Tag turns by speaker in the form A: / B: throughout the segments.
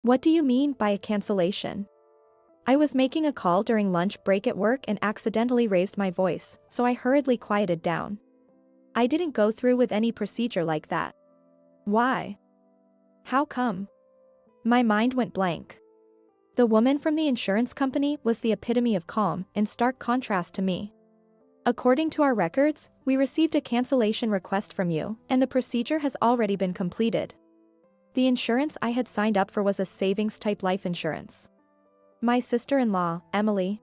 A: What do you mean by a cancellation? I was making a call during lunch break at work and accidentally raised my voice, so I hurriedly quieted down. I didn't go through with any procedure like that. Why? How come? My mind went blank. The woman from the insurance company was the epitome of calm, in stark contrast to me. According to our records, we received a cancellation request from you, and the procedure has already been completed. The insurance I had signed up for was a savings-type life insurance. My sister-in-law, Emily,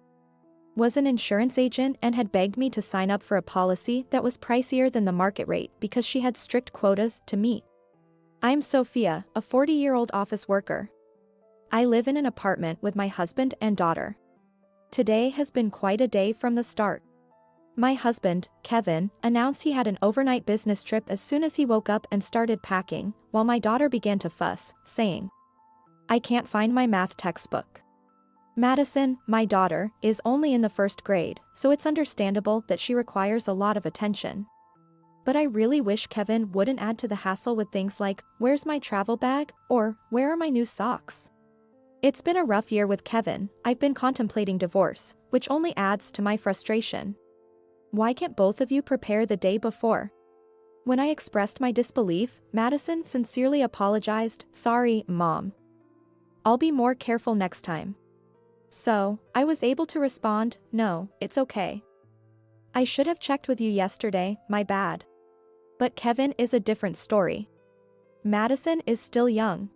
A: was an insurance agent and had begged me to sign up for a policy that was pricier than the market rate because she had strict quotas to meet. I'm Sophia, a 40-year-old office worker. I live in an apartment with my husband and daughter. Today has been quite a day from the start. My husband, Kevin, announced he had an overnight business trip as soon as he woke up and started packing, while my daughter began to fuss, saying, "I can't find my math textbook." Madison, my daughter, is only in the first grade, so it's understandable that she requires a lot of attention. But I really wish Kevin wouldn't add to the hassle with things like, "Where's my travel bag?" or "Where are my new socks?" It's been a rough year with Kevin. I've been contemplating divorce, which only adds to my frustration. Why can't both of you prepare the day before? When I expressed my disbelief, Madison sincerely apologized, "Sorry, Mom. I'll be more careful next time." So, I was able to respond, "No, it's okay. I should have checked with you yesterday, my bad." But Kevin is a different story. Madison is still young.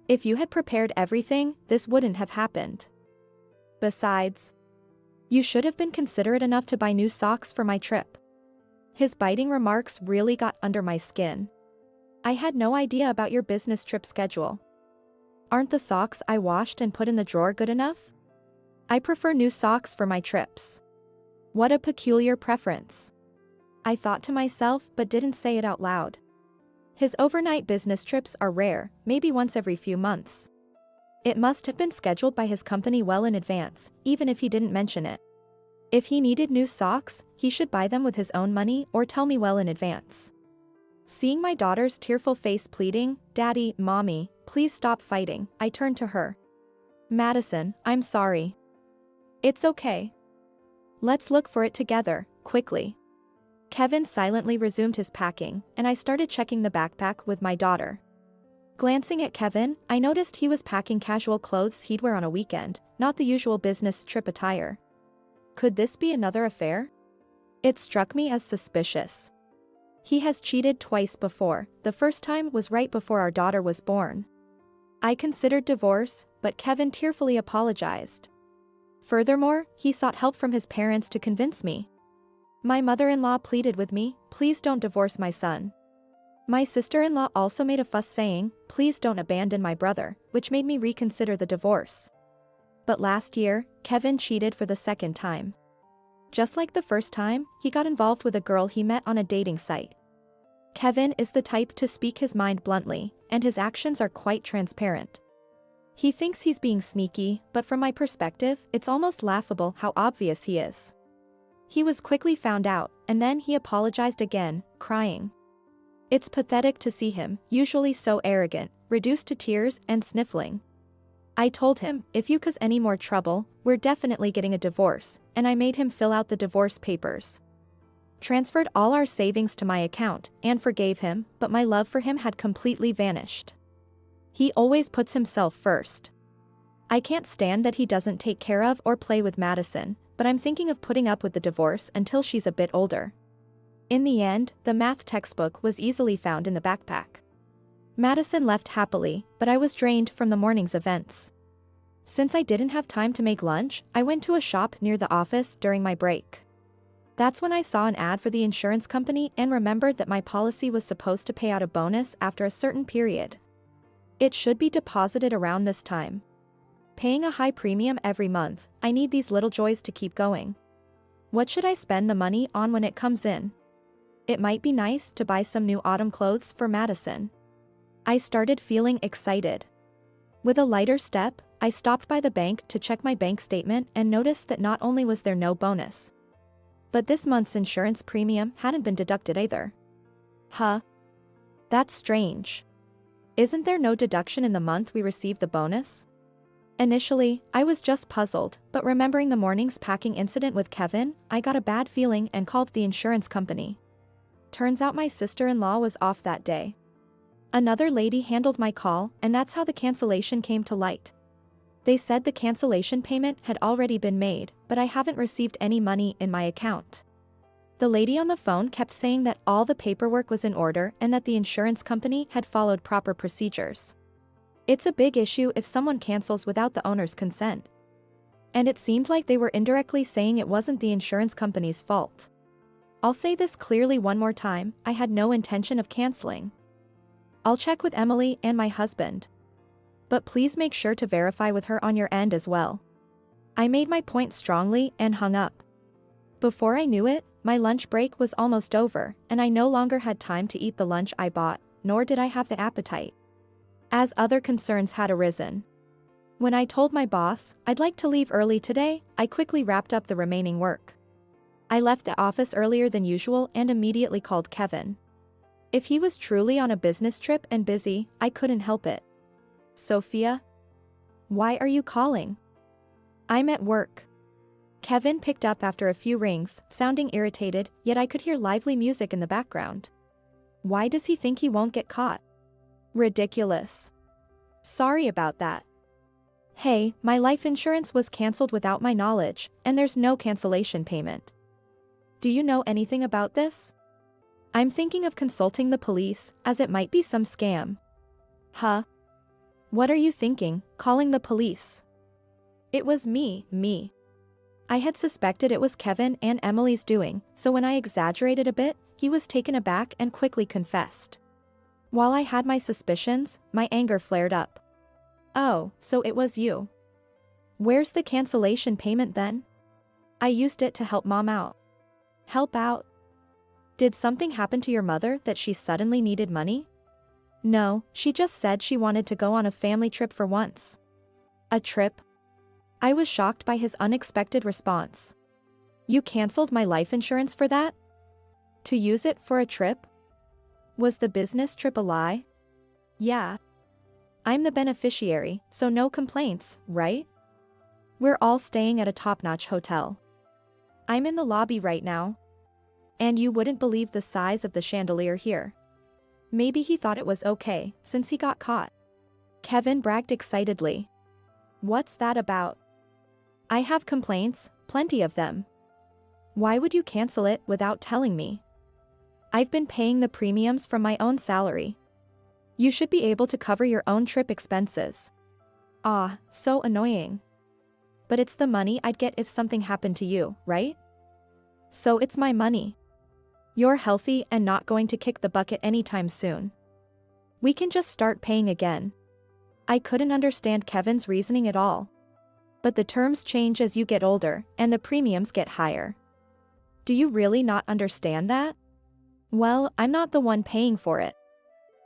A: If you had prepared everything, this wouldn't have happened. Besides, you should have been considerate enough to buy new socks for my trip. His biting remarks really got under my skin. I had no idea about your business trip schedule. Aren't the socks I washed and put in the drawer good enough? I prefer new socks for my trips. What a peculiar preference. I thought to myself but didn't say it out loud. His overnight business trips are rare, maybe once every few months. It must have been scheduled by his company well in advance, even if he didn't mention it. If he needed new socks, he should buy them with his own money or tell me well in advance. Seeing my daughter's tearful face pleading, "Daddy, Mommy, please stop fighting," I turned to her. "Madison, I'm sorry. It's okay. Let's look for it together, quickly." Kevin silently resumed his packing, and I started checking the backpack with my daughter. Glancing at Kevin, I noticed he was packing casual clothes he'd wear on a weekend, not the usual business trip attire. Could this be another affair? It struck me as suspicious. He has cheated twice before. The first time was right before our daughter was born. I considered divorce, but Kevin tearfully apologized. Furthermore, he sought help from his parents to convince me. My mother-in-law pleaded with me, "Please don't divorce my son." My sister-in-law also made a fuss saying, "Please don't abandon my brother," which made me reconsider the divorce. But last year, Kevin cheated for the second time. Just like the first time, he got involved with a girl he met on a dating site. Kevin is the type to speak his mind bluntly, and his actions are quite transparent. He thinks he's being sneaky, but from my perspective, it's almost laughable how obvious he is. He was quickly found out, and then he apologized again, crying. It's pathetic to see him, usually so arrogant, reduced to tears and sniffling. I told him, "If you cause any more trouble, we're definitely getting a divorce," and I made him fill out the divorce papers. Transferred all our savings to my account, and forgave him, but my love for him had completely vanished. He always puts himself first. I can't stand that he doesn't take care of or play with Madison, but I'm thinking of putting up with the divorce until she's a bit older. In the end, the math textbook was easily found in the backpack. Madison left happily, but I was drained from the morning's events. Since I didn't have time to make lunch, I went to a shop near the office during my break. That's when I saw an ad for the insurance company and remembered that my policy was supposed to pay out a bonus after a certain period. It should be deposited around this time. Paying a high premium every month, I need these little joys to keep going. What should I spend the money on when it comes in? It might be nice to buy some new autumn clothes for Madison. I started feeling excited. With a lighter step, I stopped by the bank to check my bank statement and noticed that not only was there no bonus, but this month's insurance premium hadn't been deducted either. Huh? That's strange. Isn't there no deduction in the month we receive the bonus? Initially, I was just puzzled, but remembering the morning's packing incident with Kevin, I got a bad feeling and called the insurance company. Turns out my sister-in-law was off that day. Another lady handled my call, and that's how the cancellation came to light. They said the cancellation payment had already been made, but I haven't received any money in my account. The lady on the phone kept saying that all the paperwork was in order and that the insurance company had followed proper procedures. It's a big issue if someone cancels without the owner's consent. And it seemed like they were indirectly saying it wasn't the insurance company's fault. I'll say this clearly one more time, I had no intention of canceling. I'll check with Emily and my husband. But please make sure to verify with her on your end as well. I made my point strongly and hung up. Before I knew it, my lunch break was almost over, and I no longer had time to eat the lunch I bought, nor did I have the appetite, as other concerns had arisen. When I told my boss I'd like to leave early today, I quickly wrapped up the remaining work. I left the office earlier than usual and immediately called Kevin. If he was truly on a business trip and busy, I couldn't help it. Sophia? Why are you calling? I'm at work. Kevin picked up after a few rings, sounding irritated, yet I could hear lively music in the background. Why does he think he won't get caught? Ridiculous. Sorry about that. Hey, my life insurance was canceled without my knowledge, and there's no cancellation payment. Do you know anything about this? I'm thinking of consulting the police, as it might be some scam. Huh? What are you thinking, calling the police? It was me. I had suspected it was Kevin and Emily's doing, so when I exaggerated a bit, he was taken aback and quickly confessed. While I had my suspicions, my anger flared up. Oh, so it was you. Where's the cancellation payment then? I used it to help Mom out. Help out? Did something happen to your mother that she suddenly needed money? No, she just said she wanted to go on a family trip for once. A trip? I was shocked by his unexpected response. You canceled my life insurance for that? To use it for a trip? Was the business trip a lie? Yeah. I'm the beneficiary, so no complaints, right? We're all staying at a top-notch hotel. I'm in the lobby right now. And you wouldn't believe the size of the chandelier here. Maybe he thought it was okay, since he got caught. Kevin bragged excitedly. What's that about? I have complaints, plenty of them. Why would you cancel it without telling me? I've been paying the premiums from my own salary. You should be able to cover your own trip expenses. Ah, so annoying. But it's the money I'd get if something happened to you, right? So it's my money. You're healthy and not going to kick the bucket anytime soon. We can just start paying again. I couldn't understand Kevin's reasoning at all. But the terms change as you get older, and the premiums get higher. Do you really not understand that? Well, I'm not the one paying for it.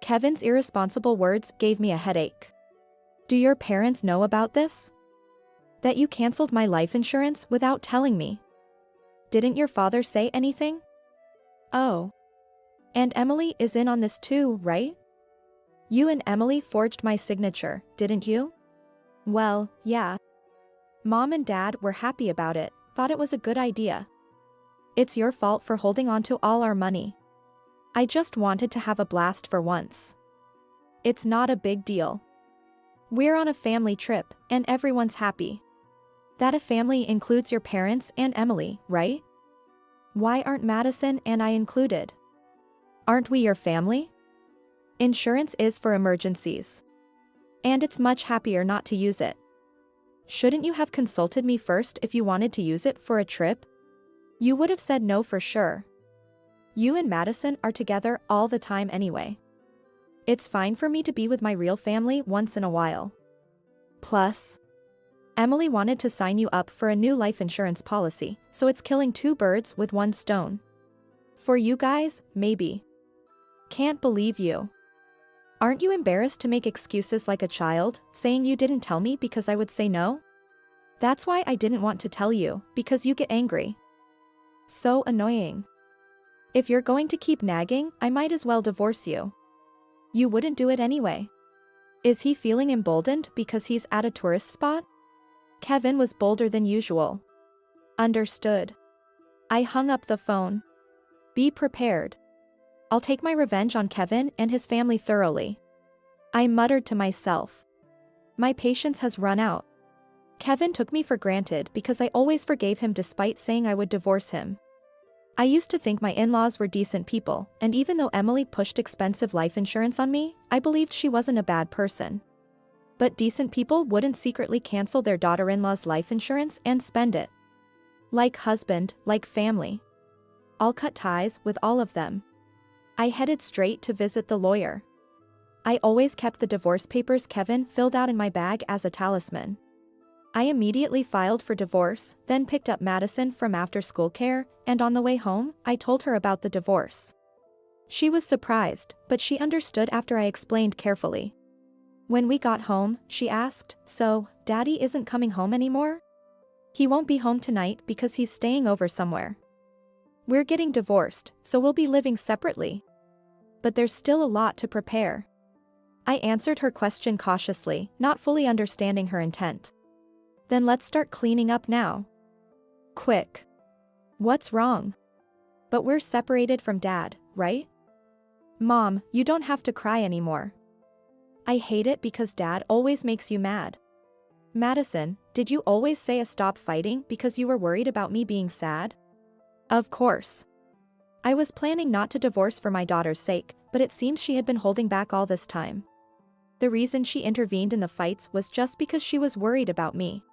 A: Kevin's irresponsible words gave me a headache. Do your parents know about this? That you canceled my life insurance without telling me? Didn't your father say anything? Oh. And Emily is in on this too, right? You and Emily forged my signature, didn't you? Well, yeah. Mom and Dad were happy about it, thought it was a good idea. It's your fault for holding on to all our money. I just wanted to have a blast for once. It's not a big deal. We're on a family trip, and everyone's happy. That a family includes your parents and Emily, right? Why aren't Madison and I included? Aren't we your family? Insurance is for emergencies. And it's much happier not to use it. Shouldn't you have consulted me first if you wanted to use it for a trip? You would have said no for sure. You and Madison are together all the time anyway. It's fine for me to be with my real family once in a while. Plus, Emily wanted to sign you up for a new life insurance policy, so it's killing two birds with one stone. For you guys, maybe. Can't believe you. Aren't you embarrassed to make excuses like a child, saying you didn't tell me because I would say no? That's why I didn't want to tell you, because you get angry. So annoying. If you're going to keep nagging, I might as well divorce you. You wouldn't do it anyway. Is he feeling emboldened because he's at a tourist spot? Kevin was bolder than usual. Understood. I hung up the phone. Be prepared. I'll take my revenge on Kevin and his family thoroughly. I muttered to myself. My patience has run out. Kevin took me for granted because I always forgave him despite saying I would divorce him. I used to think my in-laws were decent people, and even though Emily pushed expensive life insurance on me, I believed she wasn't a bad person. But decent people wouldn't secretly cancel their daughter-in-law's life insurance and spend it. Like husband, like family. I'll cut ties with all of them. I headed straight to visit the lawyer. I always kept the divorce papers Kevin filled out in my bag as a talisman. I immediately filed for divorce, then picked up Madison from after-school care, and on the way home, I told her about the divorce. She was surprised, but she understood after I explained carefully. When we got home, she asked, "So, Daddy isn't coming home anymore?" "He won't be home tonight because he's staying over somewhere. We're getting divorced, so we'll be living separately. But there's still a lot to prepare." I answered her question cautiously, not fully understanding her intent. "Then let's start cleaning up now. Quick." "What's wrong?" "But we're separated from Dad, right?" "Mom, you don't have to cry anymore." "I hate it because Dad always makes you mad." "Madison, did you always say stop fighting because you were worried about me being sad?" "Of course. I was planning not to divorce for my daughter's sake, but it seems she had been holding back all this time. The reason she intervened in the fights was just because she was worried about me.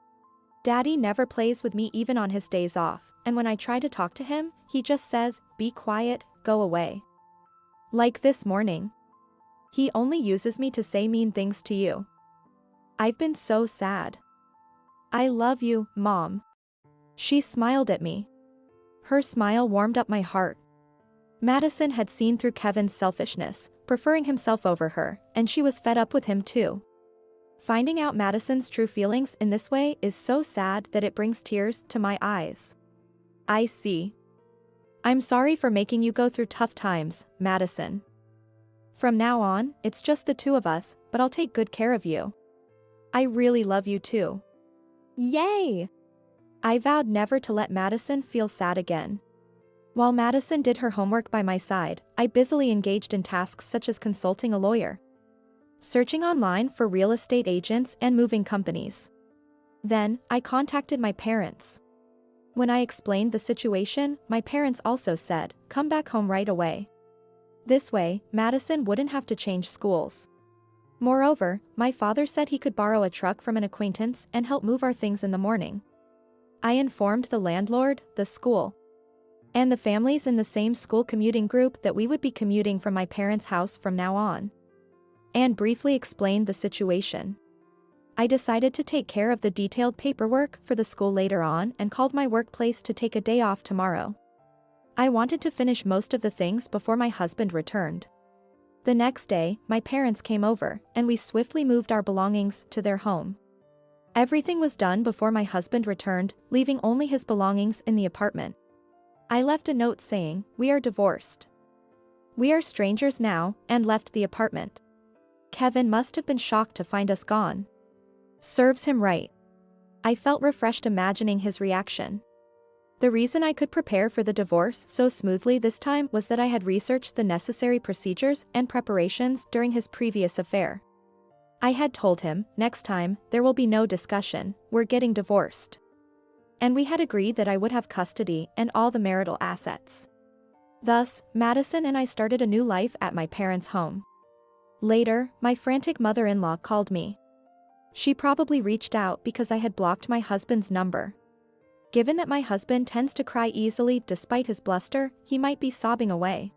A: Daddy never plays with me even on his days off, and when I try to talk to him, he just says, 'Be quiet, go away.' Like this morning. He only uses me to say mean things to you. I've been so sad." "I love you, Mom." She smiled at me. Her smile warmed up my heart. Madison had seen through Kevin's selfishness, preferring himself over her, and she was fed up with him too. Finding out Madison's true feelings in this way is so sad that it brings tears to my eyes. "I see. I'm sorry for making you go through tough times, Madison. From now on, it's just the two of us, but I'll take good care of you. I really love you too." Yay! I vowed never to let Madison feel sad again. While Madison did her homework by my side, I busily engaged in tasks such as consulting a lawyer, searching online for real estate agents and moving companies. Then, I contacted my parents. When I explained the situation, my parents also said, "Come back home right away." This way, Madison wouldn't have to change schools. Moreover, my father said he could borrow a truck from an acquaintance and help move our things in the morning. I informed the landlord, the school, and the families in the same school commuting group that we would be commuting from my parents' house from now on, and briefly explained the situation. I decided to take care of the detailed paperwork for the school later on and called my workplace to take a day off tomorrow. I wanted to finish most of the things before my husband returned. The next day, my parents came over, and we swiftly moved our belongings to their home. Everything was done before my husband returned, leaving only his belongings in the apartment. I left a note saying, "We are divorced. We are strangers now," and left the apartment. Kevin must have been shocked to find us gone. Serves him right. I felt refreshed imagining his reaction. The reason I could prepare for the divorce so smoothly this time was that I had researched the necessary procedures and preparations during his previous affair. I had told him, next time, there will be no discussion, we're getting divorced. And we had agreed that I would have custody and all the marital assets. Thus, Madison and I started a new life at my parents' home. Later, my frantic mother-in-law called me. She probably reached out because I had blocked my husband's number. Given that my husband tends to cry easily despite his bluster, he might be sobbing away.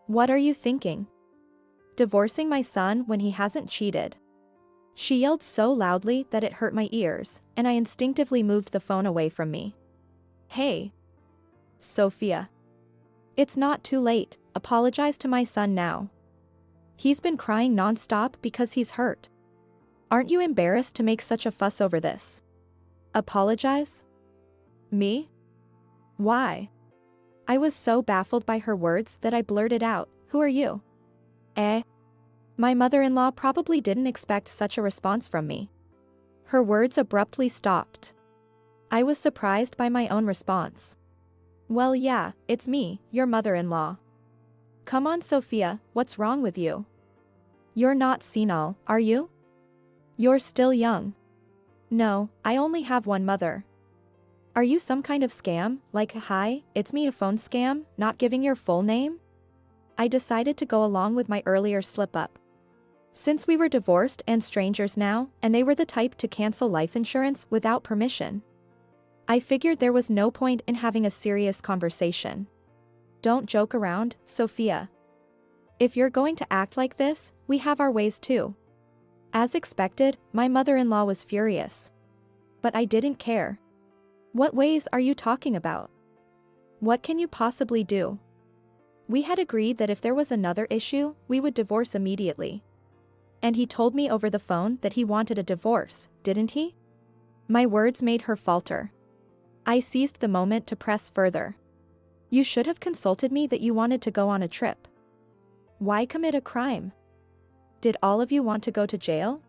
A: What are you thinking? Divorcing my son when he hasn't cheated? She yelled so loudly that it hurt my ears, and I instinctively moved the phone away from me. Hey, Sophia. It's not too late, apologize to my son now. He's been crying non-stop because he's hurt. Aren't you embarrassed to make such a fuss over this? Apologize? Me? Why? I was so baffled by her words that I blurted out, "Who are you?" My mother-in-law probably didn't expect such a response from me. Her words abruptly stopped. I was surprised by my own response. Well, yeah, it's me, your mother-in-law. Come on, Sophia, what's wrong with you? You're not senile, are you? You're still young. No, I only have one mother. Are you some kind of scam, like hi, it's me, a phone scam, not giving your full name? I decided to go along with my earlier slip-up. Since we were divorced and strangers now, and they were the type to cancel life insurance without permission, I figured there was no point in having a serious conversation. Don't joke around, Sophia. If you're going to act like this, we have our ways too. As expected, my mother-in-law was furious. But I didn't care. What ways are you talking about? What can you possibly do? We had agreed that if there was another issue, we would divorce immediately. And he told me over the phone that he wanted a divorce, didn't he? My words made her falter. I seized the moment to press further. You should have consulted me that you wanted to go on a trip. Why commit a crime? Did all of you want to go to jail?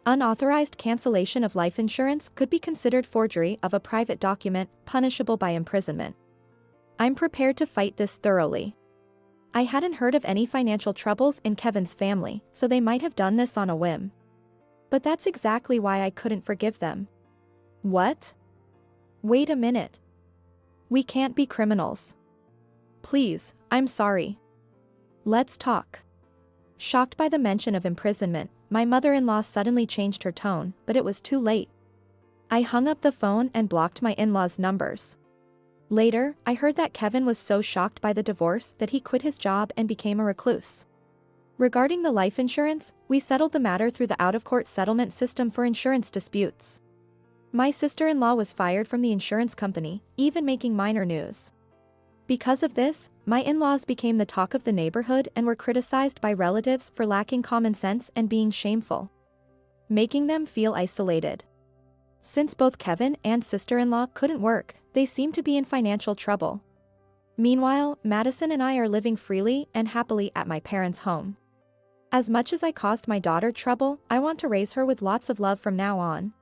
A: Unauthorized cancellation of life insurance could be considered forgery of a private document, punishable by imprisonment. I'm prepared to fight this thoroughly. I hadn't heard of any financial troubles in Kevin's family, so they might have done this on a whim. But that's exactly why I couldn't forgive them. What? Wait a minute. We can't be criminals. Please, I'm sorry. Let's talk. Shocked by the mention of imprisonment, my mother-in-law suddenly changed her tone, but it was too late. I hung up the phone and blocked my in-laws' numbers. Later, I heard that Kevin was so shocked by the divorce that he quit his job and became a recluse. Regarding the life insurance, we settled the matter through the out-of-court settlement system for insurance disputes. My sister-in-law was fired from the insurance company, even making minor news. Because of this, my in-laws became the talk of the neighborhood and were criticized by relatives for lacking common sense and being shameful, making them feel isolated. Since both Kevin and sister-in-law couldn't work, they seemed to be in financial trouble. Meanwhile, Madison and I are living freely and happily at my parents' home. As much as I caused my daughter trouble, I want to raise her with lots of love from now on.